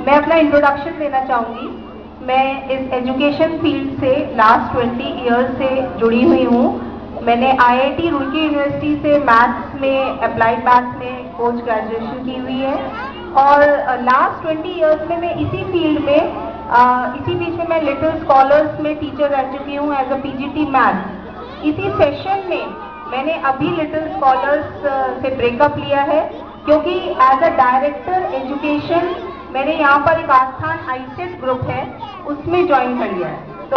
मैं अपना इंट्रोडक्शन देना चाहूँगी। मैं इस एजुकेशन फील्ड से लास्ट 20 ईयर्स से जुड़ी हुई हूँ। मैंने IIT रुड़की यूनिवर्सिटी से मैथ्स में, अप्लाइड मैथ्स में पोस्ट ग्रेजुएशन की हुई है और लास्ट 20 ईयर्स में मैं इसी फील्ड में इसी बीच में मैं लिटिल स्कॉलर्स में टीचर रह चुकी हूँ एज अ PGT मैथ्स। इसी सेशन में मैंने अभी लिटिल स्कॉलर्स से ब्रेकअप लिया है क्योंकि एज अ डायरेक्टर एजुकेशन मैंने यहाँ पर एक आस्थान ICET ग्रुप है उसमें ज्वाइन कर लिया है। तो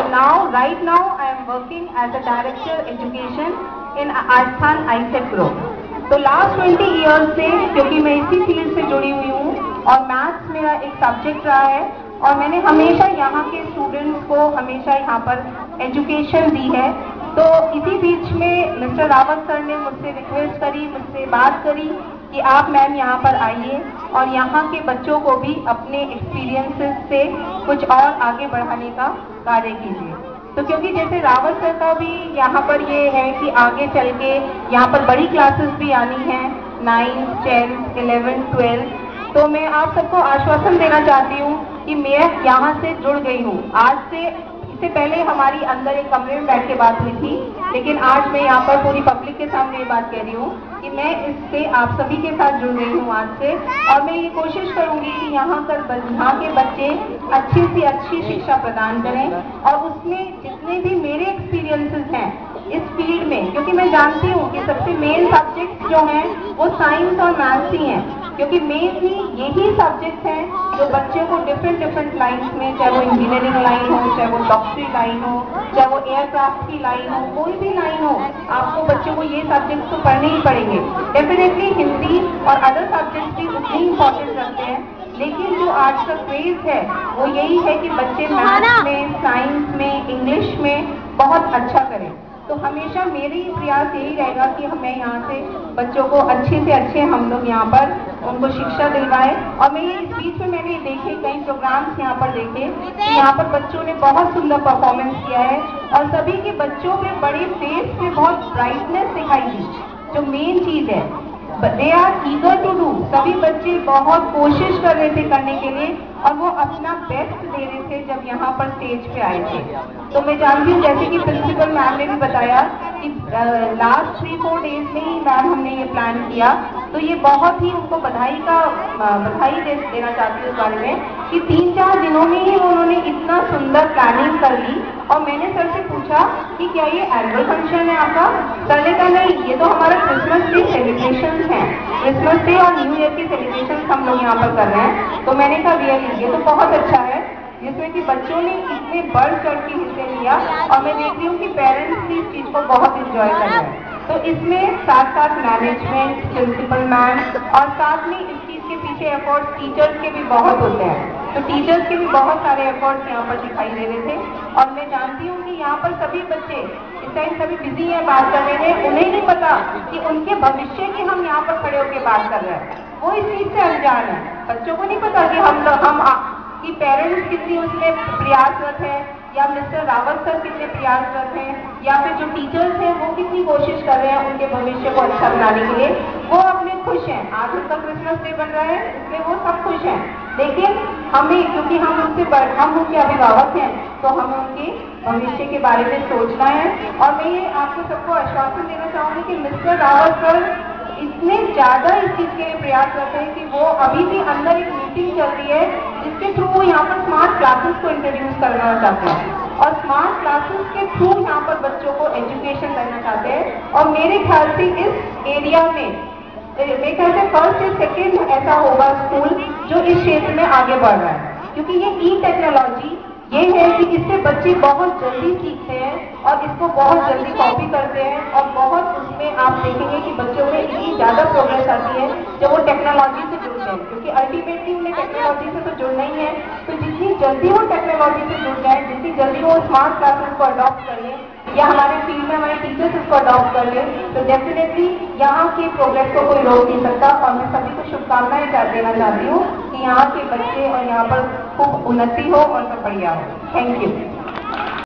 right now I am working as a director education in Asthan ICET group. तो लास्ट 20 ईयर्स से क्योंकि मैं इसी फील्ड से जुड़ी हुई हूँ और मैथ्स मेरा एक सब्जेक्ट रहा है और मैंने हमेशा यहाँ के स्टूडेंट्स को हमेशा यहाँ पर एजुकेशन दी है। तो इसी बीच में मिस्टर रावत सर ने मुझसे रिक्वेस्ट करी, मुझसे बात करी कि आप मैम यहाँ पर आइए और यहाँ के बच्चों को भी अपने एक्सपीरियंसेस से कुछ और आगे बढ़ाने का कार्य कीजिए। तो क्योंकि जैसे रावत सर का भी यहाँ पर ये है कि आगे चल के यहाँ पर बड़ी क्लासेस भी आनी है, 9th, 10th, 11th, 12th, तो मैं आप सबको आश्वासन देना चाहती हूँ कि मैं यहाँ से जुड़ गई हूँ। आज से इससे पहले हमारी अंदर एक कमरे में बैठ के बात हुई थी, लेकिन आज मैं यहाँ पर पूरी पब्लिक के सामने ये बात कह रही हूँ कि मैं इससे आप सभी के साथ जुड़ गई हूँ आज से। और मैं ये कोशिश करूँगी कि यहाँ के बच्चे अच्छी से अच्छी शिक्षा प्रदान करें और उसमें जितने भी मेरे एक्सपीरियंसेस हैं इस फील्ड में, क्योंकि मैं जानती हूँ कि सबसे मेन सब्जेक्ट जो हैं वो साइंस और मैथ्स ही हैं, क्योंकि मेनली यही सब्जेक्ट हैं जो बच्चे को डिफरेंट लाइन्स में, चाहे वो इंजीनियरिंग लाइन हो, चाहे वो डॉक्टरी लाइन हो, चाहे वो एयरक्राफ्ट की लाइन हो, कोई भी लाइन हो, आपको बच्चों को ये सब्जेक्ट तो पढ़ने ही पड़ेंगे। डेफिनेटली हिंदी और अदर सब्जेक्ट्स भी उतनी इंपॉर्टेंट रखते हैं, लेकिन जो आज का क्रेज है वो यही है कि बच्चे मैथ्स में, साइंस में, इंग्लिश में बहुत अच्छा करें। तो हमेशा मेरी प्रयास यही रहेगा कि मैं यहाँ से बच्चों को अच्छे से अच्छे हम लोग यहाँ पर उनको शिक्षा दिलवाएं। और मैं ये इस बीच में मैंने देखे कई प्रोग्राम्स यहाँ पर देखे कि यहाँ पर बच्चों ने बहुत सुंदर परफॉर्मेंस किया है और सभी के बच्चों पे बड़े फेस पे बहुत ब्राइटनेस दिखाई दी। जो मेन चीज है, they are eager to do, सभी बच्चे बहुत कोशिश कर रहे थे करने के लिए और वो अपना बेस्ट दे रहे थे जब यहाँ पर स्टेज पे आए थे। तो मैं जानती हूँ जैसे कि प्रिंसिपल मैम ने भी बताया कि लास्ट 3-4 डेज में ही मैम हमने ये प्लान किया, तो ये बहुत ही उनको बधाई देना चाहती हूँ इस बारे में कि 3-4 दिनों में ही उन्होंने इतना सुंदर प्लानिंग कर ली। और मैंने सर से पूछा कि क्या ये एनुअल फंक्शन है आपका? सर ने कहा नहीं, ये तो हमारा क्रिसमस डे सेलिब्रेशन है, क्रिसमस डे और न्यू ईयर की सेलिब्रेशन हम लोग यहाँ पर कर रहे हैं। तो मैंने कहा रियली ये तो बहुत अच्छा है, जिसमें कि बच्चों ने इतने बढ़ चढ़ के हिस्से लिया और मैं देख रही हूँ कि पेरेंट्स भी इस चीज़ को बहुत इंजॉय कर रहे हैं। तो इसमें साथ साथ मैनेजमेंट, प्रिंसिपल मैम और साथ में इस चीज़ के पीछे एफर्ट्स टीचर्स के भी बहुत होते हैं, तो टीचर्स के भी बहुत सारे एफर्ट्स यहाँ पर दिखाई दे रहे थे। और मैं जानती हूँ कि यहाँ पर सभी बच्चे इस टाइम सभी बिजी हैं बात करने में, उन्हें नहीं पता कि उनके भविष्य की हम यहाँ पर खड़े होकर बात कर रहे हैं, वो इस चीज़ से अनजान है। बच्चों को नहीं पता कि हम कि पेरेंट्स कितनी उसमें प्रयासरत है या मिस्टर रावत सर कितने प्रयासरत हैं या फिर जो टीचर्स हैं वो कितनी कोशिश कर रहे हैं उनके भविष्य को अच्छा बनाने के लिए। वो अपने खुश हैं, आज उनका क्रिसमस डे बन रहा है इसलिए वो सब खुश हैं, लेकिन हमें क्योंकि हम उनके अभिभावक हैं तो हमें उनके भविष्य के बारे में सोचना है। और मैं ये आपको सबको आश्वासन देना चाहूँगी कि मिस्टर रावत सर इतने ज़्यादा इस चीज़ के लिए प्रयास करते हैं कि वो अभी भी अंदर एक मीटिंग चल रही है जिसके थ्रू वो यहाँ पर स्मार्ट क्लासेस को इंट्रोड्यूस करना चाहते हैं और स्मार्ट क्लासेस के थ्रू यहाँ पर बच्चों को एजुकेशन करना चाहते हैं। और मेरे ख्याल से इस एरिया में मेरे ख्याल से फर्स्ट या सेकेंड ऐसा होगा स्कूल जो इस क्षेत्र में आगे बढ़ रहा है, क्योंकि ये टेक्नोलॉजी ये है कि इससे बच्चे बहुत जल्दी सीखते हैं और इसको बहुत जल्दी कॉपी करते हैं और बहुत उसमें आप देखेंगे कि बच्चों में इतनी ज़्यादा प्रोग्रेस आती है जब वो टेक्नोलॉजी से जुड़ते हैं, क्योंकि अल्टीमेटली उन्हें टेक्नोलॉजी से तो जुड़ना ही है। तो जितनी जल्दी वो टेक्नोलॉजी से जुड़ जाए, जितनी जल्दी वो स्मार्ट क्लासेस को अडॉप्ट कर लें या हमारे फील्ड में हमारे टीचर्स इसको अडॉप्ट कर लें, तो डेफिनेटली यहाँ के प्रोग्रेस को कोई रोक नहीं सकता। और मैं सभी को शुभकामनाएं देना चाहती हूँ कि यहाँ के बच्चे और यहाँ पर खूब उन्नति हो और सब बढ़िया हो। Thank you.